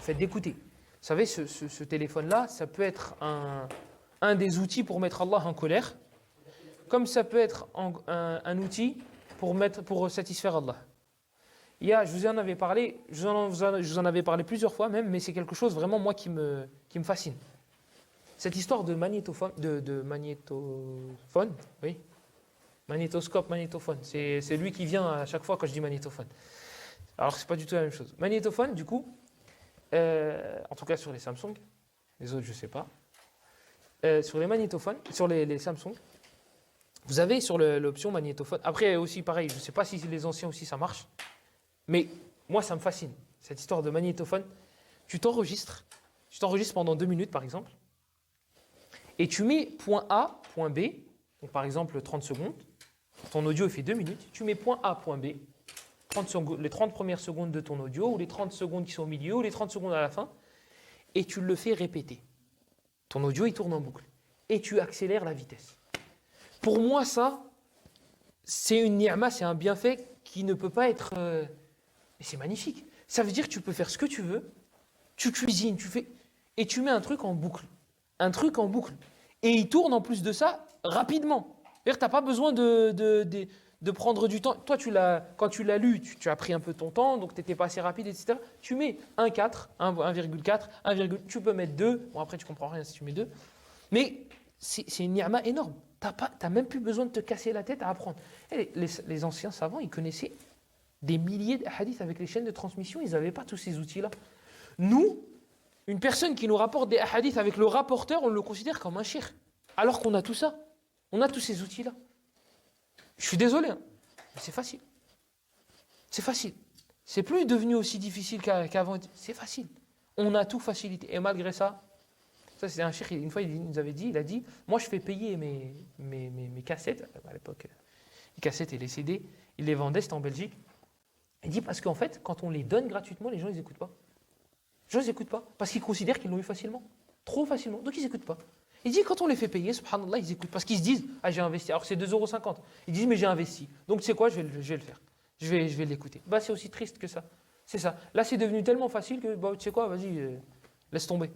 fait d'écouter. Vous savez, ce téléphone-là, ça peut être un des outils pour mettre Allah en colère, comme ça peut être un outil pour satisfaire Allah. Je vous en avais parlé, je vous en avais parlé plusieurs fois même, mais c'est quelque chose vraiment moi qui me fascine. Cette histoire de magnétophone, de magnétophone, oui, magnétoscope, magnétophone, c'est lui qui vient à chaque fois quand je dis magnétophone. Alors c'est pas du tout la même chose. Magnétophone, du coup, en tout cas sur les Samsung, les autres je sais pas. Sur les magnétophones, sur les Samsung, vous avez sur l'option magnétophone. Après aussi pareil, je sais pas si les anciens aussi ça marche, mais moi ça me fascine cette histoire de magnétophone. Tu t'enregistres pendant 2 minutes par exemple, et tu mets point A, point B, donc par exemple 30 secondes. Ton audio il fait 2 minutes. Tu mets point A, point B. Les 30 premières secondes de ton audio, ou les 30 secondes qui sont au milieu, ou les 30 secondes à la fin, et tu le fais répéter. Ton audio, il tourne en boucle. Et tu accélères la vitesse. Pour moi, ça, c'est une ni'ma, c'est un bienfait qui ne peut pas être... Mais c'est magnifique. Ça veut dire que tu peux faire ce que tu veux, tu cuisines, et tu mets un truc en boucle. Un truc en boucle. Et il tourne en plus de ça rapidement. C'est-à-dire que tu n'as pas besoin de prendre du temps. Toi, quand tu l'as lu, tu as pris un peu ton temps, donc tu n'étais pas assez rapide, etc. Tu mets 1,4, 1,4, 1, tu peux mettre 2. Bon, après, tu comprends rien si tu mets 2. Mais c'est une ni'ma énorme. Tu n'as même plus besoin de te casser la tête à apprendre. Et les anciens savants, ils connaissaient des milliers de hadiths avec les chaînes de transmission. Ils n'avaient pas tous ces outils-là. Nous, une personne qui nous rapporte des hadiths avec le rapporteur, on le considère comme un cheikh. Alors qu'on a tout ça. On a tous ces outils-là. Je suis désolé, hein, mais c'est facile. C'est facile. C'est plus devenu aussi difficile qu'avant. C'est facile. On a tout facilité. Et malgré ça, c'était un cheikh, une fois, il nous avait dit, moi je fais payer mes cassettes, à l'époque, les cassettes et les CD, il les vendait, c'était en Belgique. Il dit, parce qu'en fait, quand on les donne gratuitement, les gens, ils n'écoutent pas. Les gens, ils n'écoutent pas, parce qu'ils considèrent qu'ils l'ont eu facilement. Trop facilement. Donc, ils n'écoutent pas. Il dit, quand on les fait payer, subhanallah, ils écoutent. Parce qu'ils se disent, ah, j'ai investi. Alors, c'est 2,50 €. Ils disent, mais j'ai investi. Donc, tu sais quoi, je vais le faire. Je vais l'écouter. Bah, c'est aussi triste que ça. C'est ça. Là, c'est devenu tellement facile que, bah, tu sais quoi, vas-y, laisse tomber.